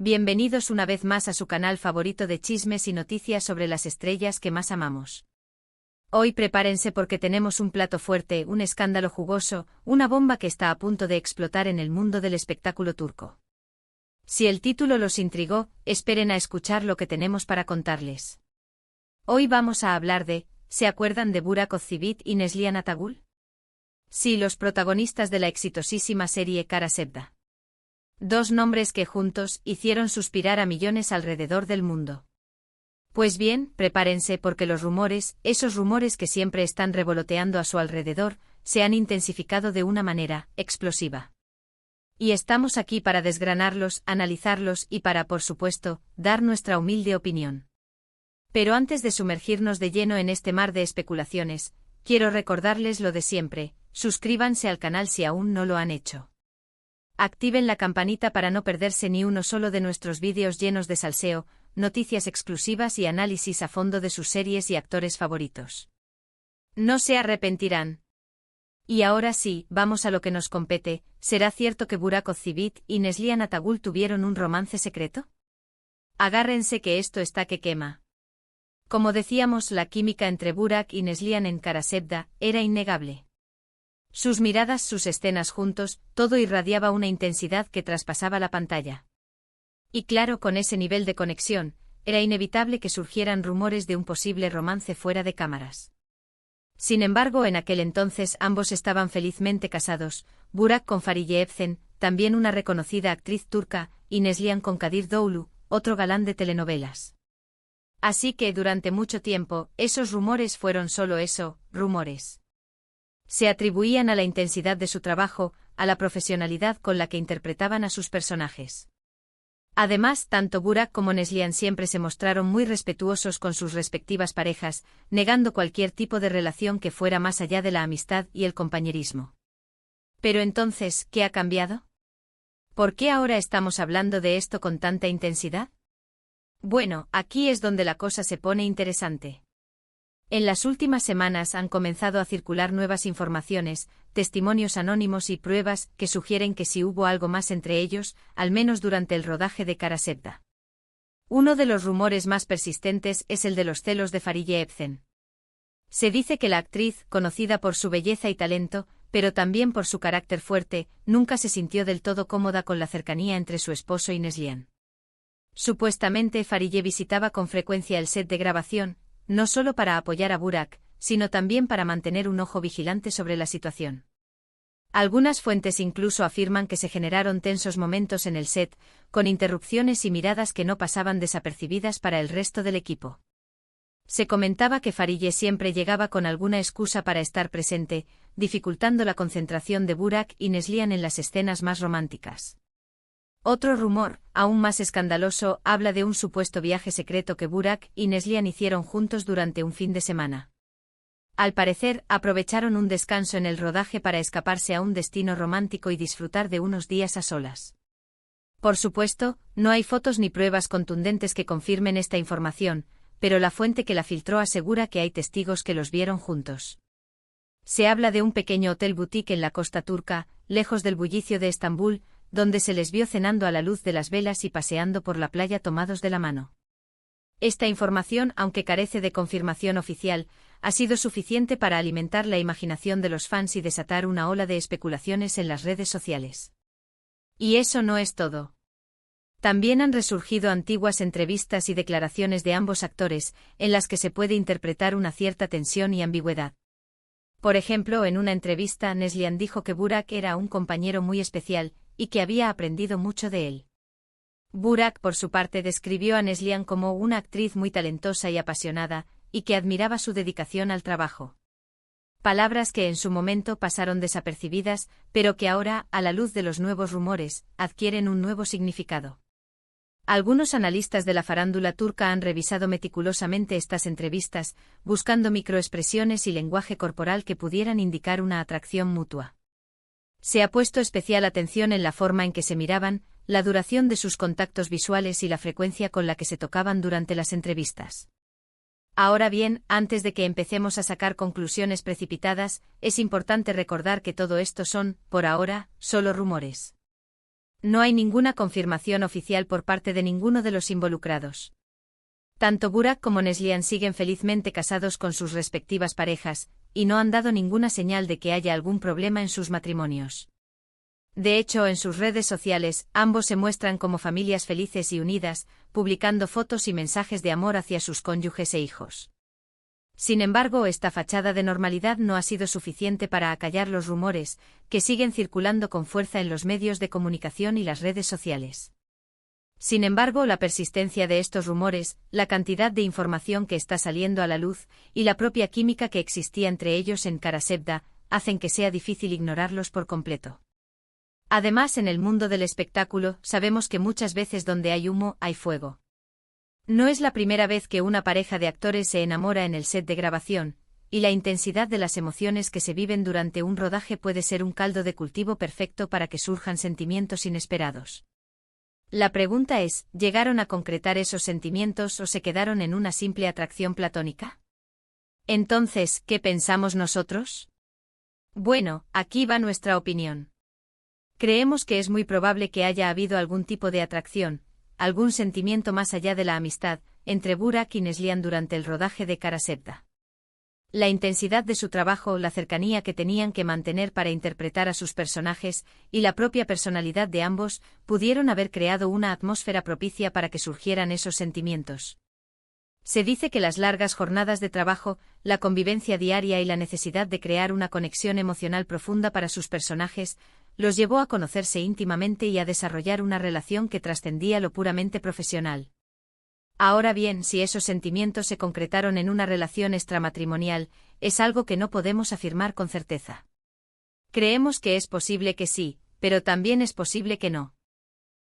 Bienvenidos una vez más a su canal favorito de chismes y noticias sobre las estrellas que más amamos. Hoy prepárense porque tenemos un plato fuerte, un escándalo jugoso, una bomba que está a punto de explotar en el mundo del espectáculo turco. Si el título los intrigó, esperen a escuchar lo que tenemos para contarles. Hoy vamos a hablar de, ¿se acuerdan de Burak Özçivit y Neslihan Atagül? Sí, los protagonistas de la exitosísima serie Kara Sevda. Dos nombres que juntos hicieron suspirar a millones alrededor del mundo. Pues bien, prepárense porque los rumores, esos rumores que siempre están revoloteando a su alrededor, se han intensificado de una manera explosiva. Y estamos aquí para desgranarlos, analizarlos y para, por supuesto, dar nuestra humilde opinión. Pero antes de sumergirnos de lleno en este mar de especulaciones, quiero recordarles lo de siempre: suscríbanse al canal si aún no lo han hecho. Activen la campanita para no perderse ni uno solo de nuestros vídeos llenos de salseo, noticias exclusivas y análisis a fondo de sus series y actores favoritos. No se arrepentirán. Y ahora sí, vamos a lo que nos compete. ¿Será cierto que Burak Özçivit y Neslihan Atagül tuvieron un romance secreto? Agárrense que esto está que quema. Como decíamos, la química entre Burak y Neslihan en Kara Sevda era innegable. Sus miradas, sus escenas juntos, todo irradiaba una intensidad que traspasaba la pantalla. Y claro, con ese nivel de conexión, era inevitable que surgieran rumores de un posible romance fuera de cámaras. Sin embargo, en aquel entonces ambos estaban felizmente casados, Burak con Fariye Evcen, también una reconocida actriz turca, y Neslihan con Kadir Doğulu, otro galán de telenovelas. Así que durante mucho tiempo, esos rumores fueron solo eso, rumores. Se atribuían a la intensidad de su trabajo, a la profesionalidad con la que interpretaban a sus personajes. Además, tanto Burak como Neslihan siempre se mostraron muy respetuosos con sus respectivas parejas, negando cualquier tipo de relación que fuera más allá de la amistad y el compañerismo. Pero entonces, ¿qué ha cambiado? ¿Por qué ahora estamos hablando de esto con tanta intensidad? Bueno, aquí es donde la cosa se pone interesante. En las últimas semanas han comenzado a circular nuevas informaciones, testimonios anónimos y pruebas que sugieren que sí hubo algo más entre ellos, al menos durante el rodaje de Kara Sevda. Uno de los rumores más persistentes es el de los celos de Fariye Evcen. Se dice que la actriz, conocida por su belleza y talento, pero también por su carácter fuerte, nunca se sintió del todo cómoda con la cercanía entre su esposo y Neslihan. Supuestamente Fariye visitaba con frecuencia el set de grabación, no solo para apoyar a Burak, sino también para mantener un ojo vigilante sobre la situación. Algunas fuentes incluso afirman que se generaron tensos momentos en el set, con interrupciones y miradas que no pasaban desapercibidas para el resto del equipo. Se comentaba que Fariye siempre llegaba con alguna excusa para estar presente, dificultando la concentración de Burak y Neslihan en las escenas más románticas. Otro rumor, aún más escandaloso, habla de un supuesto viaje secreto que Burak y Neslihan hicieron juntos durante un fin de semana. Al parecer, aprovecharon un descanso en el rodaje para escaparse a un destino romántico y disfrutar de unos días a solas. Por supuesto, no hay fotos ni pruebas contundentes que confirmen esta información, pero la fuente que la filtró asegura que hay testigos que los vieron juntos. Se habla de un pequeño hotel boutique en la costa turca, lejos del bullicio de Estambul, donde se les vio cenando a la luz de las velas y paseando por la playa tomados de la mano. Esta información, aunque carece de confirmación oficial, ha sido suficiente para alimentar la imaginación de los fans y desatar una ola de especulaciones en las redes sociales. Y eso no es todo. También han resurgido antiguas entrevistas y declaraciones de ambos actores, en las que se puede interpretar una cierta tensión y ambigüedad. Por ejemplo, en una entrevista Neslihan dijo que Burak era un compañero muy especial, y que había aprendido mucho de él. Burak, por su parte, describió a Neslihan como una actriz muy talentosa y apasionada, y que admiraba su dedicación al trabajo. Palabras que en su momento pasaron desapercibidas, pero que ahora, a la luz de los nuevos rumores, adquieren un nuevo significado. Algunos analistas de la farándula turca han revisado meticulosamente estas entrevistas, buscando microexpresiones y lenguaje corporal que pudieran indicar una atracción mutua. Se ha puesto especial atención en la forma en que se miraban, la duración de sus contactos visuales y la frecuencia con la que se tocaban durante las entrevistas. Ahora bien, antes de que empecemos a sacar conclusiones precipitadas, es importante recordar que todo esto son, por ahora, solo rumores. No hay ninguna confirmación oficial por parte de ninguno de los involucrados. Tanto Burak como Neslihan siguen felizmente casados con sus respectivas parejas, y no han dado ninguna señal de que haya algún problema en sus matrimonios. De hecho, en sus redes sociales, ambos se muestran como familias felices y unidas, publicando fotos y mensajes de amor hacia sus cónyuges e hijos. Sin embargo, esta fachada de normalidad no ha sido suficiente para acallar los rumores, que siguen circulando con fuerza en los medios de comunicación y las redes sociales. Sin embargo, la persistencia de estos rumores, la cantidad de información que está saliendo a la luz, y la propia química que existía entre ellos en Karasevda, hacen que sea difícil ignorarlos por completo. Además, en el mundo del espectáculo, sabemos que muchas veces donde hay humo, hay fuego. No es la primera vez que una pareja de actores se enamora en el set de grabación, y la intensidad de las emociones que se viven durante un rodaje puede ser un caldo de cultivo perfecto para que surjan sentimientos inesperados. La pregunta es, ¿llegaron a concretar esos sentimientos o se quedaron en una simple atracción platónica? Entonces, ¿qué pensamos nosotros? Bueno, aquí va nuestra opinión. Creemos que es muy probable que haya habido algún tipo de atracción, algún sentimiento más allá de la amistad, entre Burak y Neslihan durante el rodaje de Karasevda. La intensidad de su trabajo, la cercanía que tenían que mantener para interpretar a sus personajes, y la propia personalidad de ambos, pudieron haber creado una atmósfera propicia para que surgieran esos sentimientos. Se dice que las largas jornadas de trabajo, la convivencia diaria y la necesidad de crear una conexión emocional profunda para sus personajes, los llevó a conocerse íntimamente y a desarrollar una relación que trascendía lo puramente profesional. Ahora bien, si esos sentimientos se concretaron en una relación extramatrimonial, es algo que no podemos afirmar con certeza. Creemos que es posible que sí, pero también es posible que no.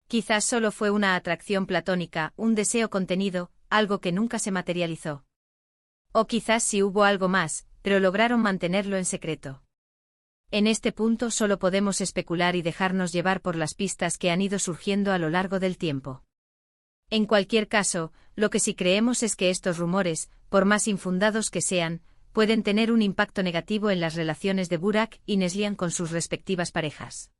Quizás solo fue una atracción platónica, un deseo contenido, algo que nunca se materializó. O quizás sí hubo algo más, pero lograron mantenerlo en secreto. En este punto solo podemos especular y dejarnos llevar por las pistas que han ido surgiendo a lo largo del tiempo. En cualquier caso, lo que sí creemos es que estos rumores, por más infundados que sean, pueden tener un impacto negativo en las relaciones de Burak y Neslihan con sus respectivas parejas.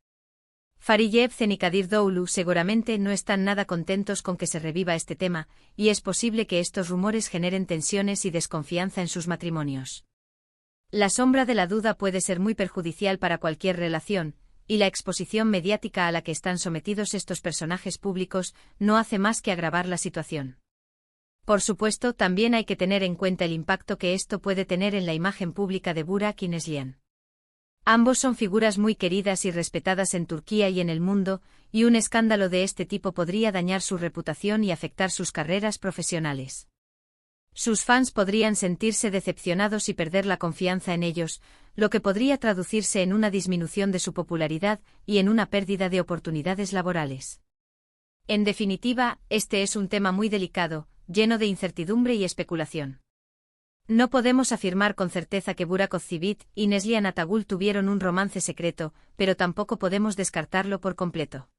Fariye Yevzen y Kadir Doğulu seguramente no están nada contentos con que se reviva este tema, y es posible que estos rumores generen tensiones y desconfianza en sus matrimonios. La sombra de la duda puede ser muy perjudicial para cualquier relación, y la exposición mediática a la que están sometidos estos personajes públicos no hace más que agravar la situación. Por supuesto, también hay que tener en cuenta el impacto que esto puede tener en la imagen pública de Burak y Neslihan. Ambos son figuras muy queridas y respetadas en Turquía y en el mundo, y un escándalo de este tipo podría dañar su reputación y afectar sus carreras profesionales. Sus fans podrían sentirse decepcionados y perder la confianza en ellos, lo que podría traducirse en una disminución de su popularidad y en una pérdida de oportunidades laborales. En definitiva, este es un tema muy delicado, lleno de incertidumbre y especulación. No podemos afirmar con certeza que Burak Özçivit y Neslihan Atagül tuvieron un romance secreto, pero tampoco podemos descartarlo por completo.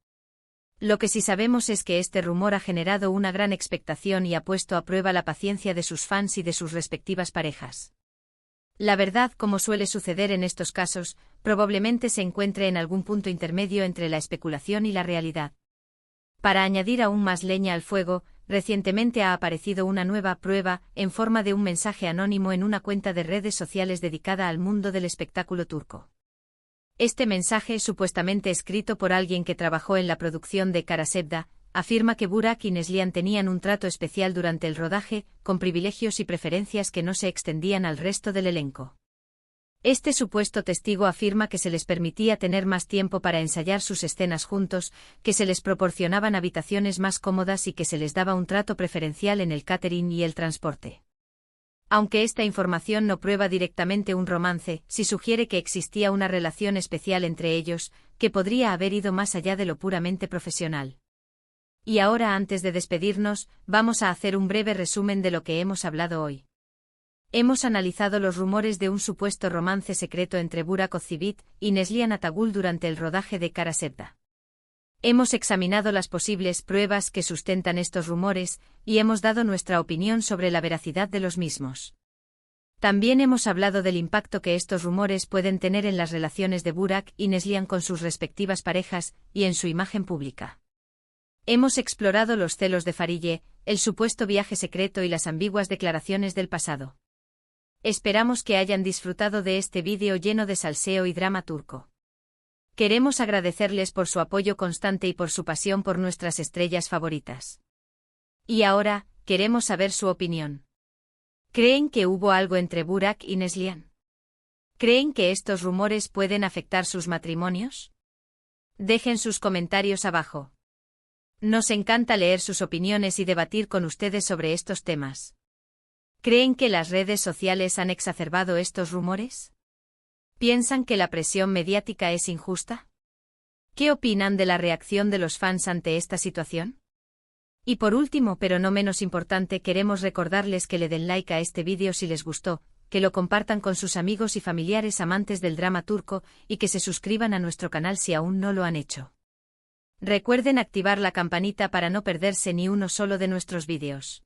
Lo que sí sabemos es que este rumor ha generado una gran expectación y ha puesto a prueba la paciencia de sus fans y de sus respectivas parejas. La verdad, como suele suceder en estos casos, probablemente se encuentre en algún punto intermedio entre la especulación y la realidad. Para añadir aún más leña al fuego, recientemente ha aparecido una nueva prueba, en forma de un mensaje anónimo en una cuenta de redes sociales dedicada al mundo del espectáculo turco. Este mensaje, supuestamente escrito por alguien que trabajó en la producción de Karasevda, afirma que Burak y Neslihan tenían un trato especial durante el rodaje, con privilegios y preferencias que no se extendían al resto del elenco. Este supuesto testigo afirma que se les permitía tener más tiempo para ensayar sus escenas juntos, que se les proporcionaban habitaciones más cómodas y que se les daba un trato preferencial en el catering y el transporte. Aunque esta información no prueba directamente un romance, sí sugiere que existía una relación especial entre ellos, que podría haber ido más allá de lo puramente profesional. Y ahora, antes de despedirnos, vamos a hacer un breve resumen de lo que hemos hablado hoy. Hemos analizado los rumores de un supuesto romance secreto entre Burak Özçivit y Neslihan Atagül durante el rodaje de Karasevda. Hemos examinado las posibles pruebas que sustentan estos rumores, y hemos dado nuestra opinión sobre la veracidad de los mismos. También hemos hablado del impacto que estos rumores pueden tener en las relaciones de Burak y Neslihan con sus respectivas parejas y en su imagen pública. Hemos explorado los celos de Farille, el supuesto viaje secreto y las ambiguas declaraciones del pasado. Esperamos que hayan disfrutado de este vídeo lleno de salseo y drama turco. Queremos agradecerles por su apoyo constante y por su pasión por nuestras estrellas favoritas. Y ahora, queremos saber su opinión. ¿Creen que hubo algo entre Burak y Neslihan? ¿Creen que estos rumores pueden afectar sus matrimonios? Dejen sus comentarios abajo. Nos encanta leer sus opiniones y debatir con ustedes sobre estos temas. ¿Creen que las redes sociales han exacerbado estos rumores? ¿Piensan que la presión mediática es injusta? ¿Qué opinan de la reacción de los fans ante esta situación? Y por último, pero no menos importante, queremos recordarles que le den like a este vídeo si les gustó, que lo compartan con sus amigos y familiares amantes del drama turco y que se suscriban a nuestro canal si aún no lo han hecho. Recuerden activar la campanita para no perderse ni uno solo de nuestros vídeos.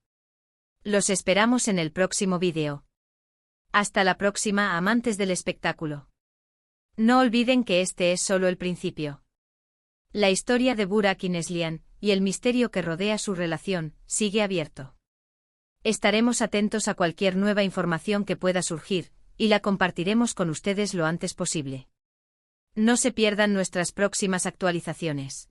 Los esperamos en el próximo vídeo. Hasta la próxima, amantes del espectáculo. No olviden que este es solo el principio. La historia de Burak y Neslihan, y el misterio que rodea su relación, sigue abierto. Estaremos atentos a cualquier nueva información que pueda surgir, y la compartiremos con ustedes lo antes posible. No se pierdan nuestras próximas actualizaciones.